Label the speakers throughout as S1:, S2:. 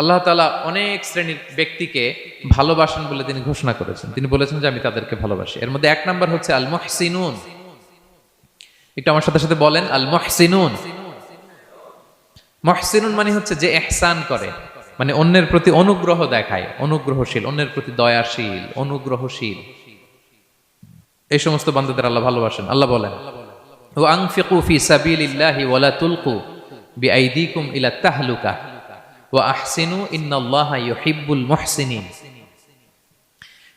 S1: আল্লাহ তাআলা অনেক শ্রেণীর ব্যক্তিকে ভালোবাসেন বলে তিনি ঘোষণা করেছেন। তিনি বলেছেন যে আমি তাদেরকে ভালোবাসি। এর মধ্যে এক নাম্বার হচ্ছে আল মুহসিনুন। একটু আমার সাথে সাথে বলেন, আল মুহসিনুন। মুহসিনুন মানে হচ্ছে যে ইহসান করে, মানে অন্যের প্রতি অনুগ্রহ দেখায়, অনুগ্রহশীল, অন্যের প্রতি দয়াশীল, অনুগ্রহশীল। এই সমস্ত বান্দাদের আল্লাহ ভালোবাসেন। আল্লাহ বলেন, ওয়া আনফিকু ফি সাবিলিল্লাহি ওয়া লা তুলকু বিআইদিকুম ইলা তাহলুকা ওয়া আহসিনু ইন্নাল্লাহা ইউহিব্বুল মুহসিনিন।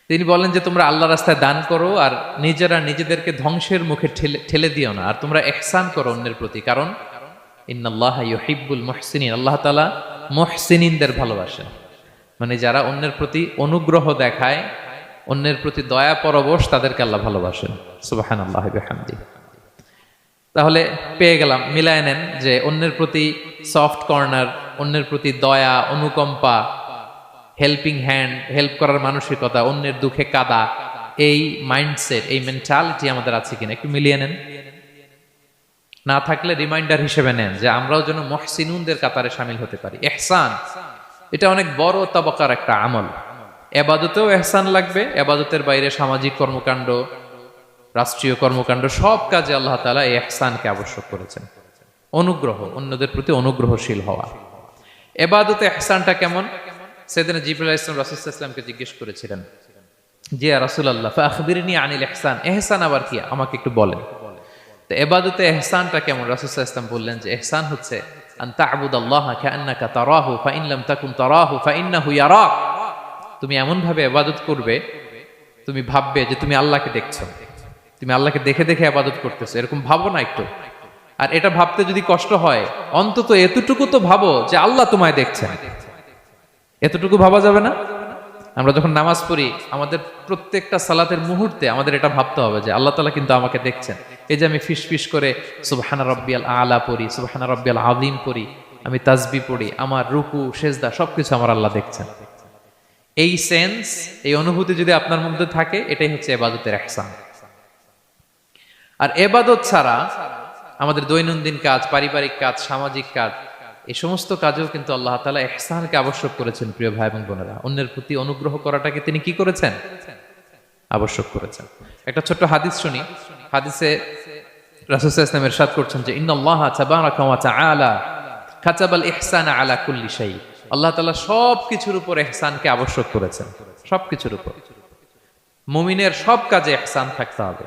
S1: তিনি বলেন যে তোমরা আল্লাহর রাস্তায় দান করো আর নিজেরা নিজেদেরকে ধ্বংসের মুখে ঠেলে দিও না, আর তোমরা ইহসান করো অন্যের প্রতি, কারণ ইন্নাল্লাহা ইউহিব্বুল মুহসিনিন, আল্লাহ তাআলা মুহসিনিনদের ভালোবাসেন। মানে যারা অন্যের প্রতি অনুগ্রহ দেখায়, অন্যের প্রতি দয়া পরবশ, তাদেরকে আল্লাহ ভালোবাসেন। সুবহানাল্লাহি ওয়া বিহামদিহি। তাহলে পেয়ে গেলাম, মিলায় নেন যে অন্যের প্রতি সফট কর্নার, অন্যের প্রতি দয়া, অনুকম্পা, হেল্পিং হ্যান্ড, হেল্প করার মানসিকতা, অন্যের দুঃখে কাদা, এই মাইন্ডসেট, এই মেন্টালিটি আমাদের আছে কিনা একটু মিলিয়ে নেন। না থাকলে রিমাইন্ডার হিসেবে নেন যে আমরাও যেন মুহসিনুনদের কাতারে শামিল হতে পারি। ইহসান এটা অনেক বড় তবকার একটা আমল। ইবাদতেও ইহসান লাগবে, ইবাদতের বাইরে সামাজিক কর্মকাণ্ড, রাষ্ট্রীয় কর্মকাণ্ড, সব কাজে আল্লাহ তাআলা এই ইহসানকে আবশ্যক করেছেন। অনুগ্রহ, অন্যদের প্রতি অনুগ্রহশীল হওয়া। ইবাদতে ইহসানটা কেমন? সাইয়েদনা জিবরাইল আলাইহিস সালাম রাসূল সাল্লাল্লাহু আলাইহি ওয়াসাল্লামকে জিজ্ঞেস করেছিলেন যে ইয়া রাসূলুল্লাহ ফাখবিরনি আনিল ইহসান, ইহসান আবার কি, আমাকে একটু বলেন। তো ইবাদতে ইহসানটা কেমন? রাসূল সাল্লাল্লাহু আলাইহি ওয়াসাল্লাম বললেন যে ইহসান হচ্ছে আন তা'বুদাল্লাহা কাআন্নাকা তারাহু ফাইন লাম তাকুন তারাহু ফাইন্নাহু ইয়ারাক। তুমি এমন ভাবে ইবাদত করবে, তুমি ভাববে যে তুমি আল্লাহকে দেখছো, তুমি আল্লাহকে দেখে দেখে ইবাদত করতেছো, এরকম ভাবো না একটু? আর এটা ভাবতে যদি কষ্ট হয়, অন্তত এতটুকু তো ভাবো যে আল্লাহ তোমায় দেখছেন। এতটুকু ভাবা যাবে না? আমরা যখন নামাজ পড়ি, আমাদের প্রত্যেকটা সালাতের মুহূর্তে আমাদের এটা ভাবতে হবে যে আল্লাহ তাআলা কিন্তু আমাকে দেখছেন। এই যে আমি ফিস ফিস করে সুবহানা রাব্বিয়াল আলা পড়ি, সুবহানা রাব্বিয়াল আযীম পড়ি, আমি তাসবিহ পড়ি, আমার রুকু সেজদা সবকিছু আমার আল্লাহ দেখছেন। এই সেন্স, এই অনুভূতি যদি আপনার মধ্যে থাকে, এটাই হচ্ছে ইবাদতের ইহসান। আর ইবাদত ছাড়া আমাদের দৈনন্দিন কাজ, পারিবারিক কাজ, সামাজিক কাজ, এই সমস্ত কাজেও কিন্তু আল্লাহ তাআলা ইহসানকে আবশ্যক করেছেন। প্রিয় ভাই এবং বোনেরা, অন্যের প্রতি অনুগ্রহ করাটাকে তিনি কি করেছেন? আবশ্যক করেছেন। একটা ছোট্ট হাদিস শুনি। হাদিসে রাসূল সাল্লাল্লাহু আলাইহি ওয়াসাল্লাম ইরশাদ করছেন যে ইন্নাল্লাহা তাবারাকা ওয়া তাআলা কাতাবাল ইহসানা আলা কুল্লি শাই। আল্লাহ তাআলা সব কিছুর উপর ইহসানকে আবশ্যক করেছেন, সব কিছুর উপর। মুমিনের সব কাজে ইহসান থাকতে হবে,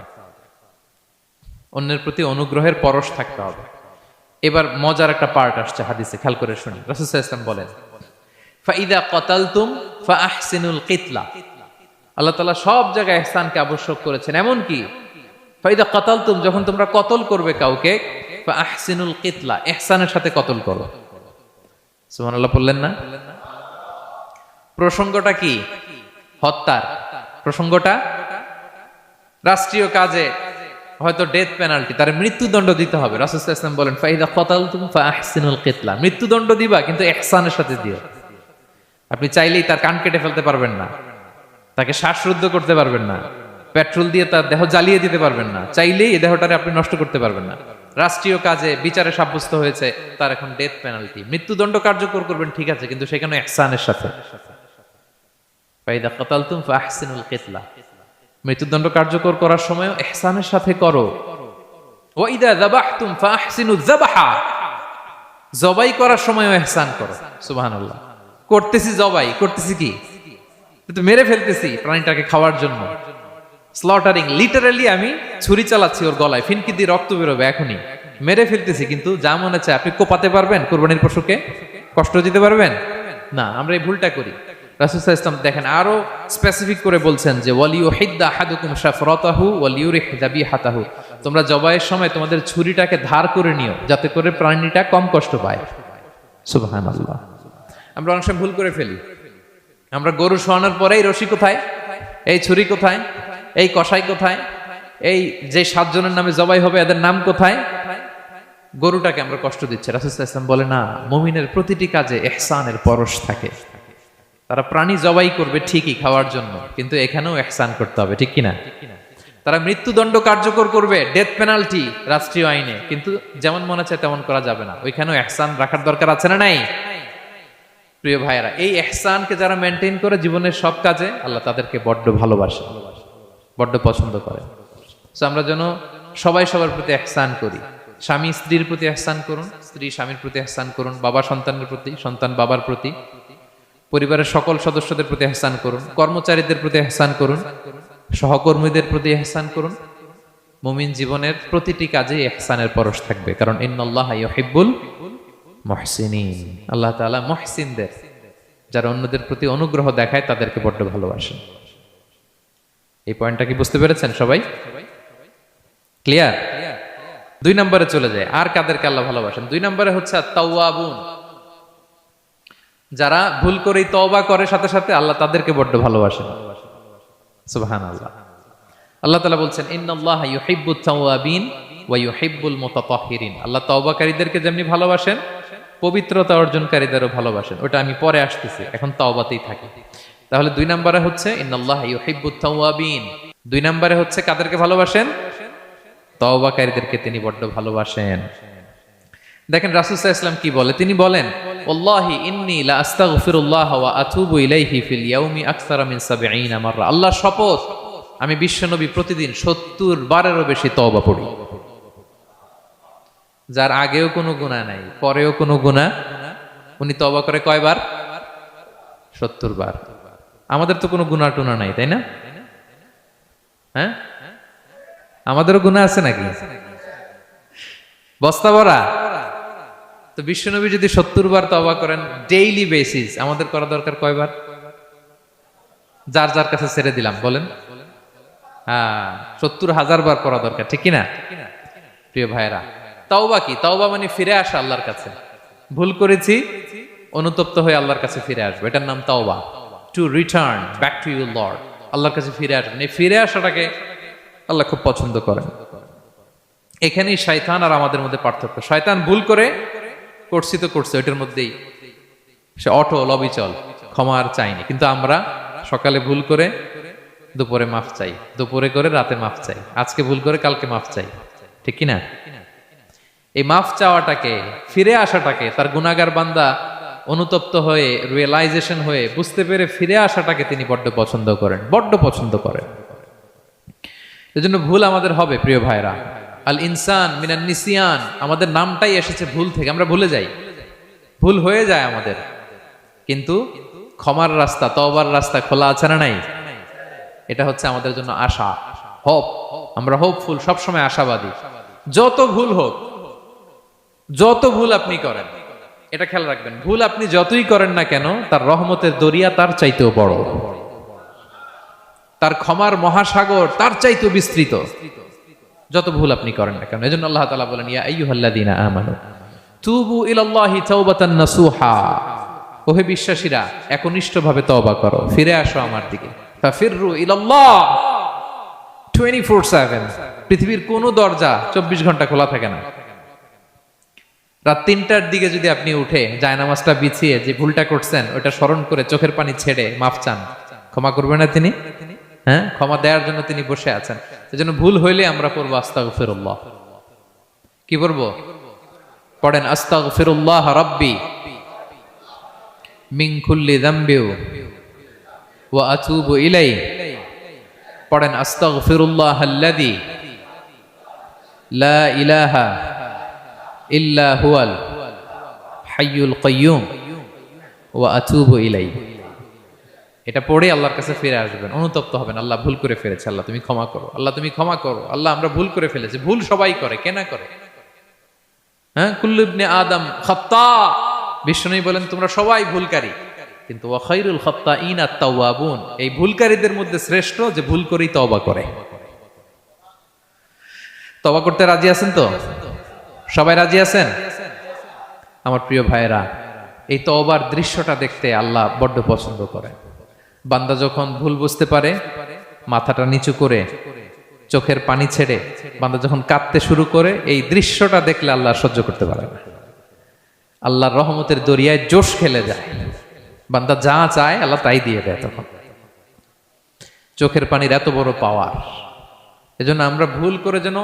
S1: অন্যের প্রতি অনুগ্রহের পরশ থাকতে হবে। এবার মজার একটা পার্ট আসছে হাদিসে, খেয়াল করে শুনি। রাসূল সাল্লাল্লাহু আলাইহি ওয়াসাল্লাম বলেন ফাইদা কাতালতুম ফাআহসিনুল কিতলা। আল্লাহ তাআলা সব জায়গায় ইহসানকে আবশ্যক করেছেন। এমন কি ফাইদা কাতালতুম, যখন তোমরা কতল করবে কাউকে, ফাআহসিনুল কিতলা, ইহসানের সাথে কতল করো। সুবহানাল্লাহ বললেন না? প্রসঙ্গটা কি? হত্যার প্রসঙ্গটা। রাষ্ট্রীয় কাজে হয়তো ডেথ পেনাল্টি, তার মৃত্যুদণ্ড দিতে হবে। রাসূল সাল্লাল্লাহু আলাইহি ওয়াসাল্লাম বলেন ফাইদা কাতালতুম ফাআহসিনুল কিতলা, মৃত্যুদণ্ড দিবা কিন্তু ইহসানের সাথে দিও। আপনি চাইলেই তার কান কেটে ফেলতে পারবেন না, তাকে শ্বাসরুদ্ধ করতে পারবেন না, পেট্রোল দিয়ে তার দেহ জ্বালিয়ে দিতে পারবেন না, চাইলেই এই দেহটারে আপনি নষ্ট করতে পারবেন না। রাষ্ট্রীয় কাজে বিচারে সাব্যস্ত হয়েছে তার এখন ডেথ পেনাল্টি, মৃত্যুদণ্ড কার্যকর করবেন, ঠিক আছে, কিন্তু সেখানে ইহসানের সাথে। ফাইদা কাতালতুম ফাআহসিনুল কিতলা, মৃত্যুদণ্ড কার্যকর করার সময় ইহসানের সাথে করো। ওয়া ইদা যাবাহতুম ফাআহসিনুয যাবাহা, জবাই করার সময়ও ইহসান করো। সুবহানাল্লাহ। করতেছি জবাই, করতেছি কি? কিন্তু মেরে ফেলতেছি প্রাণীটাকে খাওয়ার জন্য। স্লটারিং, লিটারালি আমি ছুরি চালাচ্ছি ওর গলায়, ফিনকি দিয়ে রক্ত বেরোবে এখনই, মেরে ফেলতেছি। কিন্তু যা মনে চায় আপনি কোপাতে পারবেন? কুরবানির পশুকে কষ্ট দিতে পারবেন না। আমরা এই ভুলটা করি। রাসূল সাল্লাল্লাহু আলাইহি ওয়াসাল্লাম দেখেন আরো স্পেসিফিক করে বলছেন যে ওয়ালিউহিদ্দা আহাদুকুম শাফরাতাহু ওয়ালিউরিহ যাবিহাতাহু, তোমরা জবাইয়ের সময় তোমাদের ছুরিটাকে ধার করে নিও যাতে করে প্রাণীটা কম কষ্ট পায়। সুবহানাল্লাহ। আমরা অনেক সময় ভুল করে ফেলি। আমরা গরু শোয়ানোর পরে এই রশি কোথায়, এই ছুরি কোথায়, এই কষাই কোথায়, এই যে 7 জনের নামে জবাই হবে এদের নাম কোথায়? গরুটাকে আমরা কষ্ট দিচ্ছি। রাসূল সাল্লাল্লাহু আলাইহি ওয়াসাল্লাম বলে না, মুমিনের প্রতিটি কাজে ইহসানের পরশ থাকে। তারা প্রাণী জবাই করবে ঠিকই খাওয়ার জন্য, কিন্তু এখানেও ইহসান করতে হবে, ঠিক কিনা? তারা মৃত্যুদণ্ড কার্যকর করবে, ডেথ পেনাল্টি রাষ্ট্রীয় আইনে, কিন্তু যেমন মনে চায় তেমন করা যাবে না, ওইখানেও ইহসান রাখার দরকার আছে না নাই? প্রিয় ভাইয়েরা, এই ইহসানকে যারা মেনটেন করে জীবনের সব কাজে, আল্লাহ তাদেরকে বড্ড ভালোবাসে, বড্ড পছন্দ করে। তো আমরা যেন সবাই সবার প্রতি ইহসান করি। স্বামী স্ত্রীর প্রতি ইহসান করুন, স্ত্রী স্বামীর প্রতি ইহসান করুন, বাবা সন্তানের প্রতি, সন্তান বাবার প্রতি, পরিবারের সকল সদস্যদের প্রতি ইহসান করুন, কর্মচারীদের প্রতি ইহসান করুন, সহকর্মীদের প্রতি ইহসান করুন। মুমিন জীবনের প্রতিটি কাজে ইহসানের পরশ থাকবে, কারণ ইন্নাল্লাহা ইউহিব্বুল মুহসিনিন। আল্লাহ তাআলা মুহসিনদের, যারা অন্যদের প্রতি অনুগ্রহ দেখায়, তাদেরকে বড্ড ভালোবাসেন। এই পয়েন্টটা কি বুঝতে পেরেছেন সবাই? ক্লিয়ার? 2 নম্বরে চলে যায়, আর কাদেরকে আল্লাহ ভালোবাসেন? 2 নম্বরে হচ্ছে আত-তাওয়াবুন, যারা ভুল করেই তওবা করে সাথে সাথে, আল্লাহ তাদেরকে বড্ড ভালোবাসেন। সুবহানাল্লাহ। আল্লাহ তাআলা বলছেন ইন্নাল্লাহা ইউহিব্বুত তাওয়াবিন ওয়া ইউহিব্বুল মুতাতাহহিরিন। আল্লাহ তওবাকারীদেরকে যেমনি ভালোবাসেন, পবিত্রতা অর্জনকারীদেরও ভালোবাসেন। ওটা আমি পরে আসতেছি, এখন তওবাতেই থাকি। তাহলে 2 নম্বরে হচ্ছে ইন্নাল্লাহা ইউহিব্বুত তাওয়াবিন। 2 নম্বরে হচ্ছে কাদেরকে ভালোবাসেন? তওবাকারীদেরকে তিনি বড্ড ভালোবাসেন। দেখেন রাসূল সাল্লাল্লাহু আলাইহি ওয়াসাল্লাম কি বলে, তিনি বলেন ওয়াল্লাহি ইন্নী লা আস্তাগফিরুল্লাহ ওয়া আতুবু ইলাইহি ফিল ইয়াউমি আকসারা মিন 70 মাররা। আল্লাহর শপথ, আমি বিশ্বনবী প্রতিদিন 70 বারেরও বেশি তওবা পড়ি। যার আগেও কোনো গুনাহ নাই, পরেও কোনো গুনাহ, উনি তওবা করে কয়বার? 70 বার। আমাদের তো কোনো গুনাহ টুনা নাই, তাই না? হ্যাঁ, আমাদেরও গুনাহ আছে নাকি? বস্তা ভরা। তো বিশ্বনবী যদি 70 বার তওবা করেন ডেইলি বেসিস, আমাদের করা দরকার কয়বার? যার যার কাছে ছেড়ে দিলাম, বলেন। হ্যাঁ, 70,000 বার করা দরকার, ঠিক কিনা? প্রিয় ভাইরা, তাওবা কি? তাওবা মানে ফিরে আসা আল্লাহর কাছে। ভুল করেছি, অনুতপ্ত হয়ে আল্লাহর কাছে ফিরে আসবো, এটার নাম তাওবা। To return back to your Lord, আল্লাহর কাছে ফিরে আসবেন। এই ফিরে আসাটাকে আল্লাহ খুব পছন্দ করেন। এখানেই শয়তান আর আমাদের মধ্যে পার্থক্য। শয়তান ভুল করে করছি তো করছে, ওইটার মধ্যেই সে অটল অবিচল, ক্ষমা আর চাইনি। কিন্তু আমরা সকালে ভুল করে দুপুরে মাফ চাই, দুপুরে করে রাতে মাফ চাই, আজকে ভুল করে কালকে মাফ চাই, ঠিক কিনা? এই মাফ চাওয়াটাকে, ফিরে আসাটাকে, তার গুনাহগার বান্দা অনুতপ্ত হয়ে, রিয়েলাইজেশন হয়ে, বুঝতে পেরে ফিরে আসাটাকে তিনি বড্ড পছন্দ করেন, বড্ড পছন্দ করেন। এজন্য ভুল আমাদের হবে প্রিয় ভাইরা। আল ইনসান মিনান নিসিয়ান, আমাদের নামটাই এসেছে ভুল থেকে, আমরা ভুলে যাই, ভুল হয়ে যায় আমাদের। কিন্তু ক্ষমার রাস্তা, তওবার রাস্তা খোলা আছে না নাই? এটা হচ্ছে আমাদের জন্য আশা, হোপ। আমরা হোপফুল, সবসময় আশাবাদী। যত ভুল হোক, যত ভুল আপনি করেন, এটা খেয়াল রাখবেন, ভুল আপনি যতই করেন না কেন, তার রহমতের দরিয়া তার চাইতেও বড়, তার ক্ষমার মহাসাগর তার চাইতেও বিস্তৃত, যত ভুল আপনি করেন না কেন। এজন্য আল্লাহ তাআলা বলেন ইয়া আইয়ুহাল্লাযীনা আমানু তুবু ইলাল্লাহি তাওবাতান নাসুহা। ওহে বিশ্বাসীরা, একনিষ্ঠভাবে তওবা করো, ফিরে আসো আমার দিকে। ফাফিররু ইলাল্লাহ 24/7। পৃথিবীর কোনো দরজা 24 ঘন্টা খোলা থাকে না। রাত 3টার দিকে যদি আপনি উঠে জায়নামাজটা বিছিয়ে যে ভুলটা করছেন ওটা স্মরণ করে চোখের পানি ছেড়ে মাফ চান, ক্ষমা করবেন না তিনি? হ্যাঁ, ক্ষমা দেওয়ার জন্য তিনি বসে আছেন। এজন্য ভুল হইলে আমরা পড়বো আস্তাগফিরুল্লাহ। কি পড়বো? পড়েন আস্তাগফিরুল্লাহ রাব্বি মিন কুল্লি যামবি ওয়া আতুবু ইলাই। পড়েন আস্তাগফিরুল্লাহাল্লাযী লা ইলাহা ইল্লা হুয়াল হাইয়ুল কাইয়্যুম ওয়া আতুবু ইলাই। এটা পড়ে আল্লাহর কাছে ফিরে আসবেন, অনুতপ্ত হবেন। আল্লাহ ভুল করে ফেলেছে, আল্লাহ তুমি ক্ষমা করো, আল্লাহ তুমি ক্ষমা করো, আল্লাহ আমরা ভুল করে ফেলেছি। ভুল সবাই করে, কে না করে? হ্যাঁ, কুল্লু ইবনে আদম খাত্তা। বিষ্ণু বলেন তোমরা সবাই ভুলকারী, কিন্তু ওয়া খায়রুল খাত্তাইনা আত-তাওয়াবুন। এই ভুলকারীদের মধ্যে শ্রেষ্ঠ যে ভুল করেই তওবা করে। তওবা করতে রাজি আছেন তো? সবাই রাজি আছেন? আমার প্রিয় ভাইয়েরা, এই তওবার দৃশ্যটা দেখতে আল্লাহ বড্ড পছন্দ করে। বান্দা যখন ভুল বুঝতে পারে, মাথাটা নিচু করে চোখের পানি ছেড়ে বান্দা যখন কাঁদতে শুরু করে, এই দৃশ্যটা দেখলে আল্লাহ সহ্য করতে পারে না। আল্লাহর রহমতের দরিয়ায় জোশ খেলে যায়, বান্দা যা চায় আল্লাহ তাই দিয়ে দেয়। তখন চোখের পানির এত বড় পাওয়ার। এজন্য আমরা ভুল করে যেন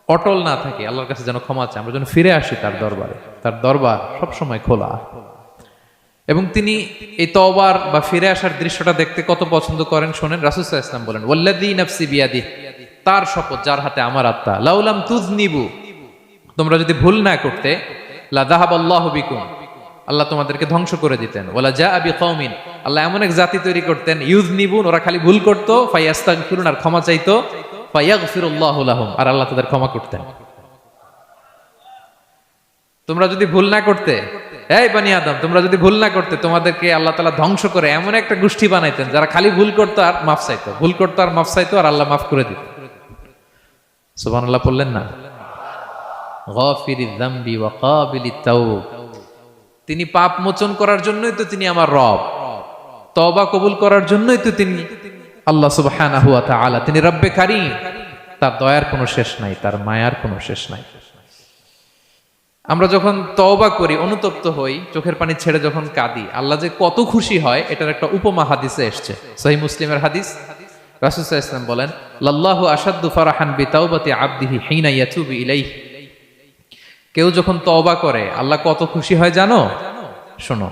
S1: অটল না থাকি, আল্লাহর কাছে যেন ক্ষমা চাই, আমরা যেন ফিরে আসি তার দরবারে। তার দরবার সবসময় খোলা। এবং তিনি এই তওবার বা ফিরে আসার দৃশ্যটা দেখতে কত পছন্দ করেন শোনেন। রাসূল সাল্লাল্লাহু আলাইহি ওয়াসাল্লাম বলেন, ওয়াল্লাযী নাফসি বিয়াদিহি, তার শপথ যার হাতে আমার আত্মা, লাউলাম তুযনিবু, তোমরা যদি ভুল না করতে, লা যাহাবাল্লাহু বিকুম, আল্লাহ তোমাদেরকে ধ্বংস করে দিতেন। ওয়ালা জাআ বিকওমিন, আল্লাহ এমন এক জাতি তৈরি করতেন, ইউযনিবুন, ওরা খালি ভুল করত, ফায়াস্তাগফিরুন, আর ক্ষমা চাইতো, ফায়াগফিরুল্লাহু লাহুম, আর আল্লাহ তাদের ক্ষমা করতেন। তোমরা যদি ভুল না করতে, এই বনি আদম, তোমরা যদি ভুল না করতে, তোমাদেরকে আল্লাহ তাআলা ধ্বংস করে এমন একটা গোষ্ঠী বানাইতেন যারা খালি ভুল করতো আর মাফ চাইতো, ভুল করতো আর মাফ চাইতো, আর আল্লাহ মাফ করে দিত। সুবহানাল্লাহ পড়লেন না? গাফিরিয যামবি ওয়া কাবিলিত তাওব, তিনি পাপ মোচন করার জন্যই তো তিনি আমার রব, তওবা কবুল করার জন্যই তো তিনি আল্লাহ সুবহানাহু ওয়া তাআলা, তিনি রব্বে কারীম, তার দয়ার কোনো শেষ নাই, তার মায়ার কোনো শেষ নাই। আমরা যখন তওবা করি, অনুতপ্ত হই, চোখের পানি ছেড়ে যখন কাঁদি, আল্লাহ যে কত খুশি হয় এটার একটা উপমা হাদিসে এসেছে, সহিহ মুসলিমের হাদিস। রাসূল সাল্লাল্লাহু আলাইহি ওয়াসাল্লাম বলেন, লাল্লাহু আশাদ্দু ফারাহান বিতাওবাতি আবদিহি হিনা ইয়াতুবু ইলাইহি, কেউ যখন তওবা করে আল্লাহ কত খুশি হয় জানো? শোনো,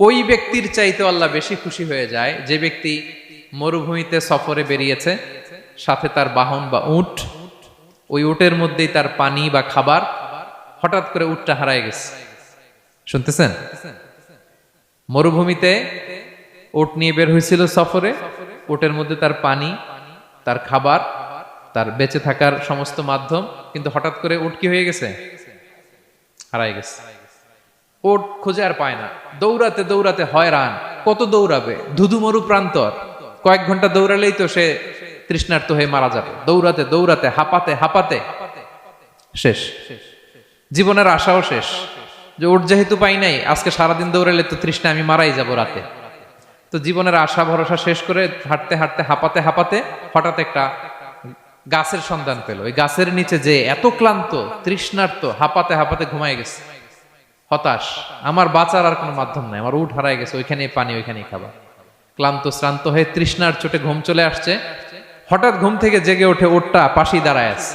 S1: ওই ব্যক্তির চাইতে আল্লাহ বেশি খুশি হয়ে যায় যে ব্যক্তি মরুভূমিতে সফরে বেরিয়েছে, সাথে তার বাহন বা উট, ওই উটের মধ্যেই তার পানি বা খাবার, হঠাৎ করে উটটা হারায় গেছে। শুনতেছেন? মরুভূমিতে উট নিয়ে বের হয়েছিল সফরে, উটের মধ্যে তার পানি, তার খাবার, তার বেঁচে থাকার সমস্ত মাধ্যম, কিন্তু হঠাৎ করে উট কি হয়ে গেছে? হারায় গেছে। উট খুঁজে আর পায় না, দৌড়াতে দৌড়াতে হয়রান, কত দৌড়াবে, ধুধু মরু প্রান্তর, কয়েক ঘন্টা দৌড়ালেই তো সে তৃষ্ণার্ত হয়ে মারা যাবে। দৌড়াতে দৌড়াতে হাঁপাতে হাঁপাতে শেষ, জীবনের আশাও শেষ, যে উট যেহেতু পাই নাই, আজকে সারাদিন দৌড়ালে তো তৃষ্ণা আমি মারাই যাব রাতে। তো জীবনের আশা ভরসা শেষ করে হাঁটতে হাঁটতে হাঁপাতে হাঁপাতে হঠাৎ একটা গাছের সন্ধান পেল। ওই গাছের নিচে যে এত ক্লান্ত, তৃষ্ণার্ত, হাঁপাতে হাঁপাতে ঘুমায় গেছে, হতাশ, আমার বাঁচার আর কোনো মাধ্যম নাই, আমার উট হারায় গেছে, ওইখানেই পানি, ওইখানেই খাবার। ক্লান্ত শ্রান্ত হয়ে তৃষ্ণার চোটে ঘুম চলে আসছে। হঠাৎ ঘুম থেকে জেগে ওঠে, উটটা পাশেই দাঁড়ায় আছে।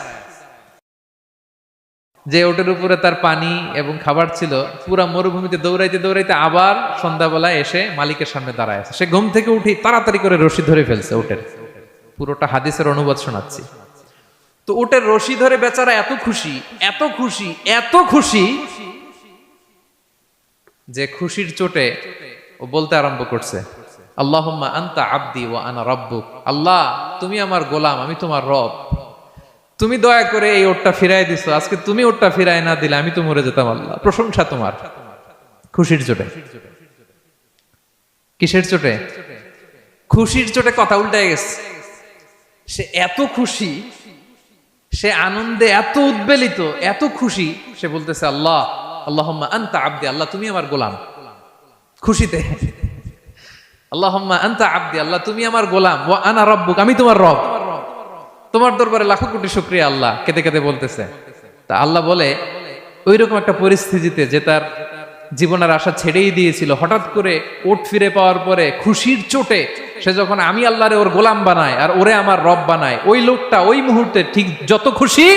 S1: যে ওটের উপরে তার পানি এবং খাবার ছিল, পুরা মরুভূমিতে দৌড়াইতে দৌড়াইতে আবার সন্ধ্যাবেলায় এসে মালিকের সামনে দাঁড়ায় আছে। সে ঘুম থেকে উঠি তাড়াতাড়ি করে রশি ধরে ফেলছে উটের। পুরোটা হাদিসের অনুবাদ শোনাচ্ছি। তো উটের রশি ধরে বেচারা এত খুশি, এত খুশি, এত খুশি, যে খুশির চোটে ও বলতে আরম্ভ করছে, আল্লাহুম্মা আনতা আবদি ওয়া আনা রাব্বুক, আল্লাহ তুমি আমার গোলাম, আমি তোমার রব, তুমি দয়া করে এই ওটটা ফিরাই দিছো, আজকে তুমি ওটটা ফিরাই না দিলে আমি তো মরে যেতাম। আল্লাহ প্রশংসা তোমার। খুশির চোটে। কিসের চোটে? খুশির চোটে কথা উল্টায় গেছে। সে এত খুশি, সে আনন্দে এত উদ্বেলিত, এত খুশি, সে বলতেছে আল্লাহ, আল্লাহুম্মা আনতা আবদি, আল্লাহ তুমি আমার গোলাম। খুশিতে আল্লাহুম্মা আনতা আবদি, আল্লাহ তুমি আমার গোলাম, ওয়া আনা রাব্বুক, আমি তোমার রব, তোমার দরবারে লাখো কোটি শুকরিয়া। আল্লাহ কেঁদে কেঁদে বলতেছে। তা আল্লাহ বলে, ওইরকম একটা পরিস্থিতিতে যে তার জীবনের আশা ছেড়েই দিয়েছিল, হঠাৎ করে ওট ফিরে পাওয়ার পরে খুশির চোটে সে যখন আমি আল্লাহরে ওর গোলাম বানায় আর ওরে আমার রব বানায়, ওই লোকটা ওই মুহূর্তে ঠিক যত খুশি,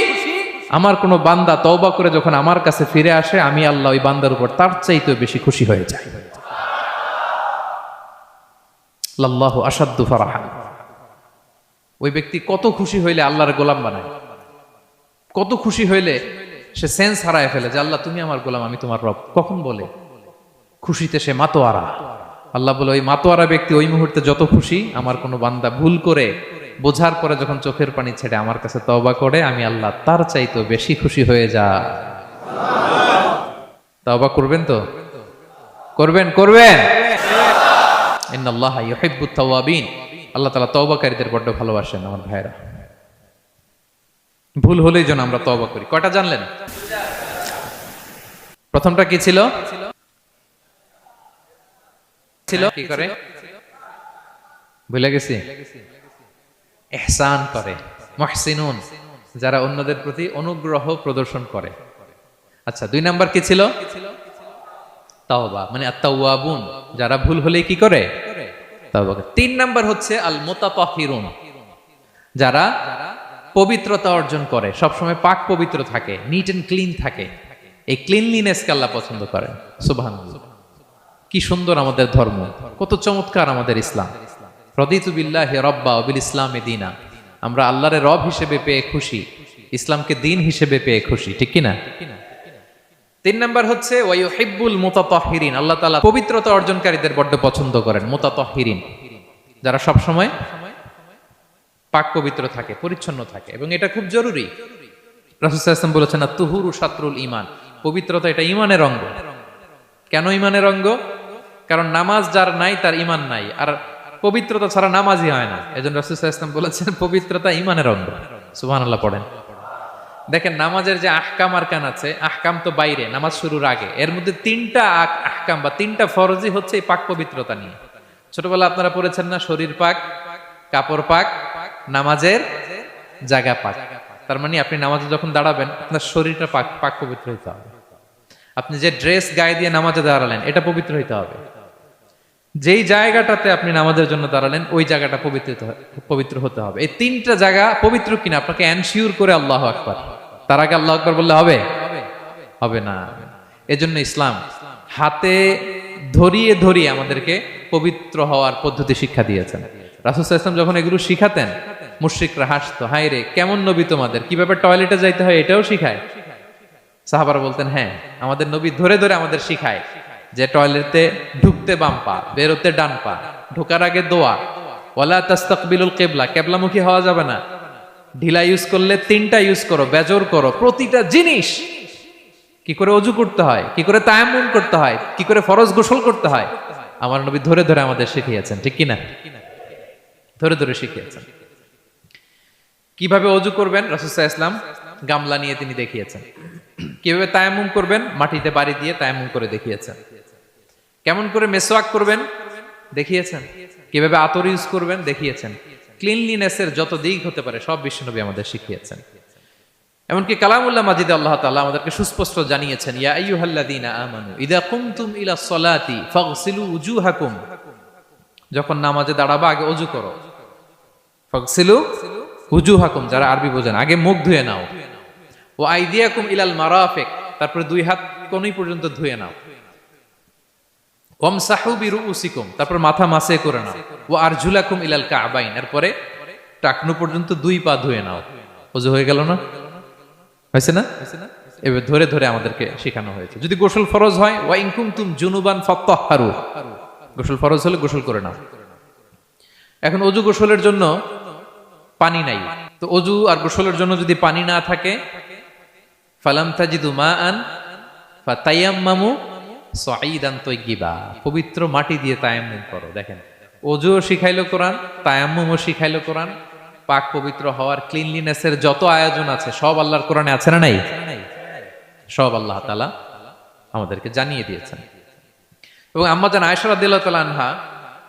S1: আমার কোনো বান্দা তওবা করে যখন আমার কাছে ফিরে আসে, আমি আল্লাহ ওই বান্দার উপর তার চাইতে বেশি খুশি হয়ে যায়। লাল্লাহু আশাদ্দু ফারাহান। ওই ব্যক্তি কত খুশি হইলে আল্লাহর গোলাম বানায়, কত খুশি হইলে সে সেন্স হারায় ফেলে যে আল্লাহ তুমি আমার গোলাম, আমি তোমার রব। কখন বলে? খুশিতে সে মাতোয়ারা। আল্লাহ বলে, ওই মাতোয়ারা ব্যক্তি ওই মুহূর্তে যত খুশি, আমার কোনো বান্দা ভুল করে বোঝার পরে যখন চোখের পানি ছেড়ে আমার কাছে তওবা করে, আমি আল্লাহ তার চাইতে বেশি খুশি হয়ে যায়। তওবা করবেন তো? করবেন, করবেন। ইন্নাল্লাহা ইউহিব্বুত তাওয়াবিন। আল্লাহ তাআলা তওবাকারীদের বড্ড ভালোবাসেন। আমার ভাইরা, ভুল হলেই যেন আমরা তওবা করি। কয়টা জানলেন? প্রথমটা কি ছিল? কি করে? ভুলে গেছি। ইহসান করে, মুহসিনুন, যারা অন্যদের প্রতি অনুগ্রহ প্রদর্শন করে। আচ্ছা, 2 নাম্বার কি ছিল? তাওবা, মানে আত-তাওয়াবুন, যারা ভুল হলেই কি করে? তাওবা করে। 3 নাম্বার হচ্ছে আল মুতাতাহিরুন, যারা পবিত্রতা অর্জন করে, সবসময় পাক পবিত্র থাকে, নিট এন্ড ক্লিন থাকে। এই ক্লিনলিনেসকে আল্লাহ পছন্দ করেন। সুবহানাল্লাহ। কি সুন্দর আমাদের ধর্ম, কত চমৎকার আমাদের ইসলাম। রদিতু বিল্লাহি রাব্বা ওয়া বিল ইসলামি দীনা, আমরা আল্লাহরে রব হিসেবে পেয়ে খুশি, ইসলামকে দিন হিসেবে পেয়ে খুশি, ঠিক কি না? 3 নাম্বার হচ্ছে ওয়া ইউহিব্বুল মুতাতাহহিরিন, আল্লাহ তাআলা পবিত্রতা অর্জনকারীদের বড্ড পছন্দ করেন। মুতাতাহহিরিন, যারা সব সময় পাক পবিত্র থাকে, পরিচ্ছন্ন থাকে, এবং এটা খুব জরুরি। রাসূল সাল্লাল্লাহু আলাইহি ওয়াসাল্লাম বলেছেন না, তুহুরু শাতরুল ঈমান, পবিত্রতা এটা ঈমানের অঙ্গ। কেন ঈমানের অঙ্গ? কারণ নামাজ যার নাই তার ঈমান নাই, আর পবিত্রতা ছাড়া নামাজই হয় না। এজন্য রাসূল সাল্লাল্লাহু আলাইহি ওয়াসাল্লাম বলেছেন পবিত্রতা ঈমানের অঙ্গ। সুবহানাল্লাহ পড়েন। দেখেন নামাজের যে আহকাম আরকান আছে, আহকাম তো বাইরে, নামাজ শুরুর আগে, এর মধ্যে 3টা আহকাম বা 3টা ফরজই হচ্ছে এই পাক পবিত্রতা নিয়ে। ছোটবেলা আপনারা পড়েছেন না, শরীর পাক, কাপড় পাক, নামাজের জায়গা পাক। তার মানে আপনি নামাজে যখন দাঁড়াবেন আপনার শরীরটা পাক পাক পবিত্র হইতে হবে। আপনি যে ড্রেস গায়ে দিয়ে নামাজে দাঁড়ালেন এটা পবিত্র হইতে হবে। যেই জায়গাটাতে আপনি নামাজের জন্য দাঁড়ালেন ওই জায়গাটা পবিত্র হতে হবে। এই 3টা জায়গা পবিত্র কিনা আপনাকে এনশিওর করে আল্লাহু আকবার, তার আগে আল্লাহু আকবার বললে হবে? হবে না। এজন্য ইসলাম হাতে ধরিয়ে ধরিয়ে আমাদেরকে পবিত্র হওয়ার পদ্ধতি শিক্ষা দিয়েছেন। রাসূল সাল্লাল্লাহু আলাইহি ওয়াসাল্লাম যখন এগুলো শিখাতেন মুশরিকরা হাসতো, হায় রে কেমন নবী তোমাদের, কিভাবে টয়লেটে যাইতে হয় এটাও শিখায়। সাহাবারা বলতেন হ্যাঁ, আমাদের নবী ধরে ধরে আমাদের শিখায় যে টয়লেটে ঢুকতে বাম পা, বেরোতে ডান পা, ঢোকার আগে দোয়া, ওয়ালা তাস্তাকবিলুল কিবলা, কিবলামুখী হওয়া যাবে না, ঢিলা ইউজ করলে 3টা ইউজ করো, বেজর করো, প্রতিটা জিনিস কি করে ওযু করতে হয়, কি করে তায়াম্মুম করতে হয়, কি করে ফরজ গোসল করতে হয়, আমার নবী ধরে ধরে আমাদের শিখিয়েছেন, ঠিক কি না? ধরে ধরে শিখিয়েছেন। কিভাবে ওযু করবেন রাসূল সাল্লাল্লাহু আলাইহি ওয়াসাল্লাম গামলা নিয়ে তিনি দেখিয়েছেন। কিভাবে তায়াম্মুম করবেন মাটিতে বাড়ি দিয়ে তায়াম্মুম করে দেখিয়েছেন। কেমন করে মেসওয়াক করবেন দেখিয়েছেন। কিভাবে আতর ইউজ করবেন দেখিয়েছেন। ক্লিনলিনেসের যত দিক হতে পারে সব বিশ্বনবী আমাদের শিখিয়েছেন। এমনকি কালামুল্লাহ মাজিদে আল্লাহ তাআলা আমাদেরকে সুস্পষ্ট জানিয়েছেন, ইয়া আইয়ুহাল্লাযীনা আমানু ইযা কুমতুম ইলা সলাতি ফাগসিলু উজুহাকুম, যখন নামাজে দাঁড়াবা আগে ওযু করো। ফাগসিলু উজুহাকুম, যারা আরবি বোঝেন আগে মুখ ধুয়ে নাও। ওয়া আইদিয়াকুম ইলাল মারাফিক, তারপরে 2 হাত কোণই পর্যন্ত ধুয়ে নাও। ওয়ামসাহু বিরুউসিকুম, তারপর মাথা মাসে করে নাও। ওয়া আরজুলাকুম ইলাল কাবাইন, এরপরে টাকনু পর্যন্ত 2 পা ধুয়ে নাও। ওযু হয়ে গেল না? হয়েছে না? এবার ধরে ধরে আমাদেরকে শেখানো হয়েছে। যদি গোসল ফরজ হয়, ওয়া ইন কুনতুম জুনুবান ফাত্তাহহারু, গোসল ফরজ হলে গোসল করে নাও। এখন ওযু গোসলের জন্য পানি নাই, তো ওযু আর গোসলের জন্য যদি পানি না থাকে, ফালাম তাজিদু মাআন ফাতায়াম্মামু সাঈদান তাইয়্যিবা, পবিত্র মাটি দিয়ে তায়াম্মুম করো। দেখেন ওযুও শিখাইলো কোরআন, তায়াম্মুমও শিখাইলো কোরআন। পাক পবিত্র হওয়ার ক্লিনলিনেসের যত আয়োজন আছে সব আল্লাহর কোরআনে আছে না নাই? সব আল্লাহ তাআলা আমাদেরকে জানিয়ে দিয়েছেন। এবং আম্মা জান আয়েশা রাদিয়াল্লাহু তাআলা আনহা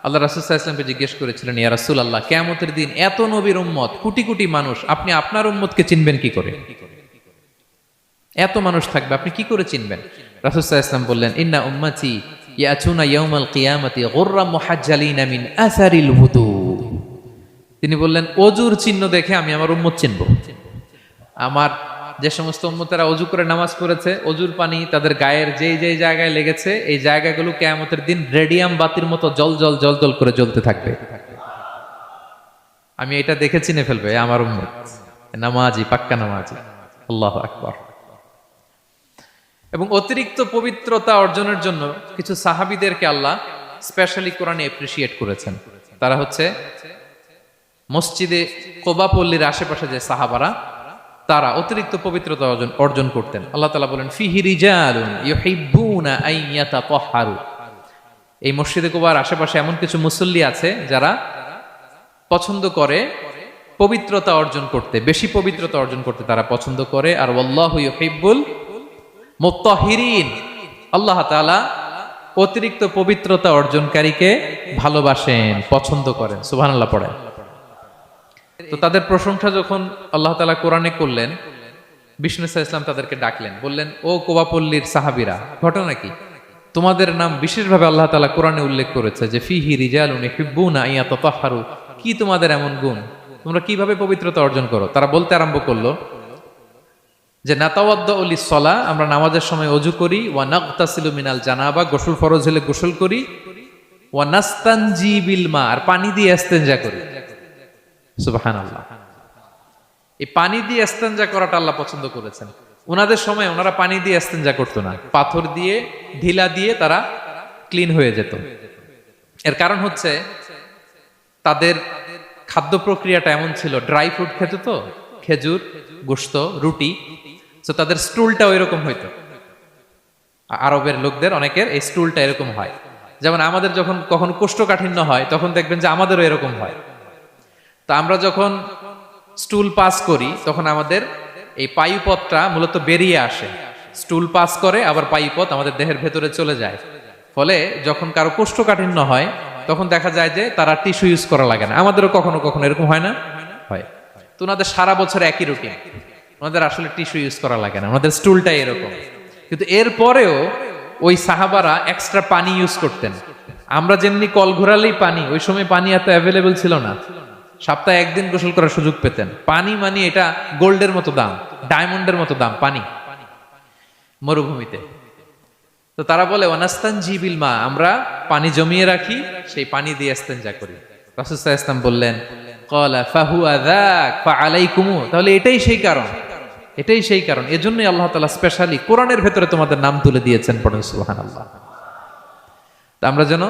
S1: আল্লাহ রাসূল সাল্লাল্লাহু আলাইহি ওয়াসাল্লামকে জিজ্ঞেস করেছিলেন, ইয়া রাসূলুল্লাহ, কিয়ামতের দিন এত নবীর উম্মত, কোটি কোটি মানুষ, আপনি আপনার উম্মতকে চিনবেন কি করে? এত মানুষ থাকবে, আপনি কি করে চিনবেন? রাসূল সাল্লাল্লাহু আলাইহি ওয়াসাল্লাম বললেন, ইন্না উম্মতি ইয়াতুনা ইয়াউমাল কিয়ামাতি গুররাম মুহাজ্জালিনা মিন আসারিল wudu। তিনি বললেন ওযুর চিহ্ন দেখে আমি আমার উম্মত চিনব। আমার যে সমস্ত উম্মতেরা ওযু করে নামাজ পড়েছে, ওযুর পানি তাদের গায়ের যেই যেই জায়গায় লেগেছে, এই জায়গাগুলো কিয়ামতের দিন রেডিয়াম বাতির মতো জল জল জল জল করে জ্বলতে থাকবে। আমি এটা দেখে চিনে ফেলবে আমার উম্মত, নামাজি, পাক্কা নামাজি। আল্লাহু আকবার। এবং অতিরিক্ত পবিত্রতা অর্জনের জন্য কিছু সাহাবীদেরকে আল্লাহ স্পেশালি কোরআনে অ্যাপ্রিশিয়েট করেছেন। তারা হচ্ছে মসজিদে কোবা পল্লীর আশেপাশে যে সাহাবারা, তারা অতিরিক্ত পবিত্রতা অর্জন করতেন। আল্লাহ তাআলা বলেন, ফিহি রিজালুন ইউহিব্বুনা আন ইয়াতাতাহহারু, এই মসজিদে কোবার আশেপাশে এমন কিছু মুসল্লি আছে যারা পছন্দ করে পবিত্রতা অর্জন করতে, বেশি পবিত্রতা অর্জন করতে তারা পছন্দ করে। আর ওয়াল্লাহু ইউহিব্বুল মুত্তাহহিরিন, আল্লাহ তাআলা অতিরিক্ত পবিত্রতা অর্জনকারীকে ভালোবাসেন, পছন্দ করেন। সুবহানাল্লাহ পড়েন। তো তাদের প্রশংসা যখন আল্লাহ তাআলা কোরআনে করলেন, বিষ্ণু সাল্লাল্লাহু আলাইহি ওয়াসাল্লাম তাদেরকে ডাকলেন, বললেন, ও কোবাপল্লীর সাহাবীরা, ঘটনা কি? তোমাদের নাম বিশেষভাবে আল্লাহ তাআলা কোরআনে উল্লেখ করেছে যে ফিহি রিজালুন ইউহিব্বুনা আন ইয়াতাতাহহারু, কি তোমাদের এমন গুণ, তোমরা কিভাবে পবিত্রতা অর্জন করো? তারা বলতে আরম্ভ করলো, যে নাতাওয়াদ্দাউ লিস-সালাহ, আমরা নামাজের সময় ওযু করি, ওয়া নাগতাসিলু মিনাল জানাবা, গোসল ফরজ হলে গোসল করি, ওয়া নাস্তানজি বিল মা, আর পানি দিয়ে ইস্তেনজা করি। সুবহানাল্লাহ। এই পানি দিয়ে ইস্তেনজা করাটা আল্লাহ পছন্দ করেছেন। ওনাদের সময় ওনারা পানি দিয়ে ইস্তেনজা করতো না, পাথর দিয়ে ঢিলা দিয়ে তারা ক্লিন হয়ে যেত। এর কারণ হচ্ছে তাদের খাদ্য প্রক্রিয়াটা এমন ছিল, ড্রাই ফ্রুট খেত তো, খেজুর, গোশত, রুটি, তো তাদের স্টুলটা ওইরকম হইতো। আরবের লোকদের অনেকের এই স্টুলটা এরকম হয়। যেমন আমাদের যখন কখনো কোষ্ঠকাঠিন্য হয় তখন দেখবেন যে আমাদেরও এরকম হয়। তো আমরা যখন স্টুল পাস করি তখন আমাদের এই পায়ুপথটা মূলত বেরিয়ে আসে, স্টুল পাস করে আবার পায়ুপথ আমাদের দেহের ভেতরে চলে যায়। ফলে যখন কারো কোষ্ঠকাঠিন্য হয় তখন দেখা যায় যে তারা টিস্যু ইউজ করা লাগে না। আমাদেরও কখনো কখনো এরকম হয় না? হয়। তো ওনাদের সারা বছর একই রুটিন, ওনাদের আসলে টিস্যু ইউজ করা লাগে না, ওনাদের স্টুলটাই এরকম। কিন্তু এরপরেও ওই সাহাবারা এক্সট্রা পানি ইউজ করতেন। আমরা যেমনি কল ঘোরালেই পানি, ওই সময় পানি এত অ্যাভেলেবল ছিল না, সপ্তাহে একদিন গোসল করার সুযোগ পেতেন। পানি মানে এটা গোল্ডের মতো দাম, ডায়মন্ডের মতো দাম পানি মরুভূমিতে। তো তারা বলে ওয়ানাস্তানজি বিল মা, আমরা পানি জমিয়ে রাখি, সেই পানি দিয়ে ইস্তেনজা করি। রাসূল সাল্লাল্লাহু আলাইহি ওয়াসাল্লাম বললেন, ক্বালা ফাহুয়া যাক ফাআলাইকুম, তাহলে এটাই সেই কারণ, এটাই সেই কারণ, এজন্যই আল্লাহ তাআলা স্পেশালি কোরআনের ভেতরে তোমাদের নাম তুলে দিয়েছেন। পড়ুন সুবহানাল্লাহ। তা আমরা যেন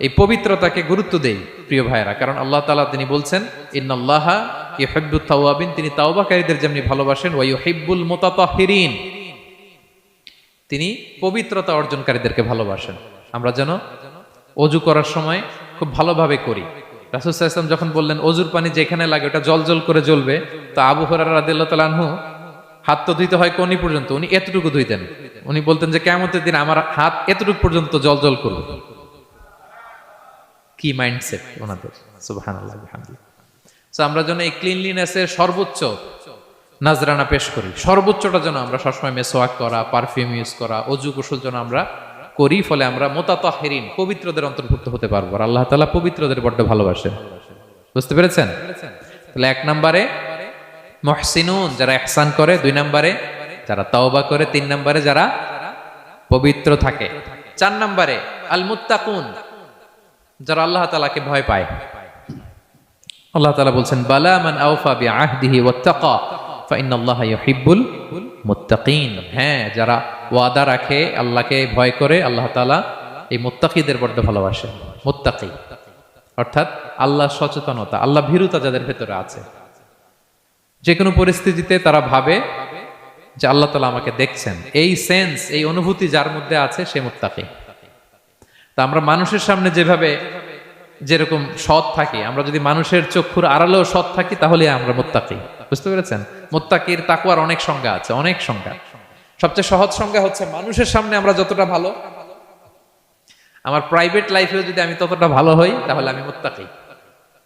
S1: এই পবিত্রতাকে গুরুত্ব দেই প্রিয় ভাইরা, কারণ আল্লাহ তাআলা তিনি বলছেন ইন্নাল্লাহা ইউহিব্বুত তাওয়াবিন, তিনি তাওবাকারীদের যেমনি ভালোবাসেন, ওয়া ইউহিব্বুল মুতাতাহহিরিন, তিনি পবিত্রতা অর্জনকারীদেরকে ভালোবাসেন। আমরা যেন ওযু করার সময় খুব ভালোভাবে করি। রাসূল সাল্লাল্লাহু আলাইহি ওয়াসাল্লাম যখন বললেন ওযুর পানি যেখানে লাগে ওটা জলজল করে জ্বলবে, তো আবু হুরায়রা রাদিয়াল্লাহু তাআলা আনহু হাত তো ধুইতে হয় কোনি পর্যন্ত, উনি এতটুকু ধুইতেন। উনি বলতেন যে কিয়ামতের দিন আমার হাত এতটুকু পর্যন্ত জলজল করবে। কি মাইন্ডসেট ওনাদের, সুবহানাল্লাহ বিহামদিহি। সো আমরা যেন এই ক্লিনলিনেসের সর্বোচ্চ নাজরানা পেশ করি, সর্বোচ্চটা যেন আমরা সবসময় মেসওয়াক করা, পারফিউম ইউজ করা, অজু গোসল যেন আমরা করি, ফলে আমরা মুতাতাহহিরিন, পবিত্রদের অন্তর্ভুক্ত হতে পারবো। আর আল্লাহ তাআলা পবিত্রদের বড্ড ভালোবাসেন। বুঝতে পেরেছেন? তাহলে এক নম্বরে মুহসিনুন, যারা ইহসান করে, দুই নম্বরে যারা তাওবা করে, তিন নম্বরে যারা পবিত্র থাকে, চার নম্বরে আল মুত্তাকুন, যারা আল্লাহ তাআলাকে ভয় পায়। আল্লাহ তাআলা বলছেন বালা মান আওফা বিআহদিহি ওয়াত্তাকা ফাইন্নাল্লাহা ইউহিব্বুল মুত্তাকিন, হ্যাঁ যারা ওয়াদা রাখে, আল্লাহকে ভয় করে, আল্লাহ তাআলা এই মুত্তাকিদের বড্ড ভালোবাসেন। মুত্তাকি অর্থাৎ আল্লাহ সচেতনতা, আল্লাহ ভীরুতা যাদের ভেতরে আছে, যে কোনো পরিস্থিতিতে তারা ভাবে যে আল্লাহ তাআলা আমাকে দেখছেন, এই সেন্স, এই অনুভূতি যার মধ্যে আছে সে মুত্তাকি। তা আমরা মানুষের সামনে যেভাবে যেরকম সৎ থাকি, আমরা যদি মানুষের চক্ষুর আড়ালেও সৎ থাকি তাহলে আমরা মুত্তাকি। বুঝতে পেরেছেন? মুত্তাকির তাকওয়ার অনেক সংজ্ঞা আছে, অনেক সংজ্ঞা। সবচেয়ে সহজ সংজ্ঞা হচ্ছে মানুষের সামনে আমরা যতটা ভালো, আমার প্রাইভেট লাইফেও যদি আমি ততটা ভালো হই তাহলে আমি মুত্তাকি।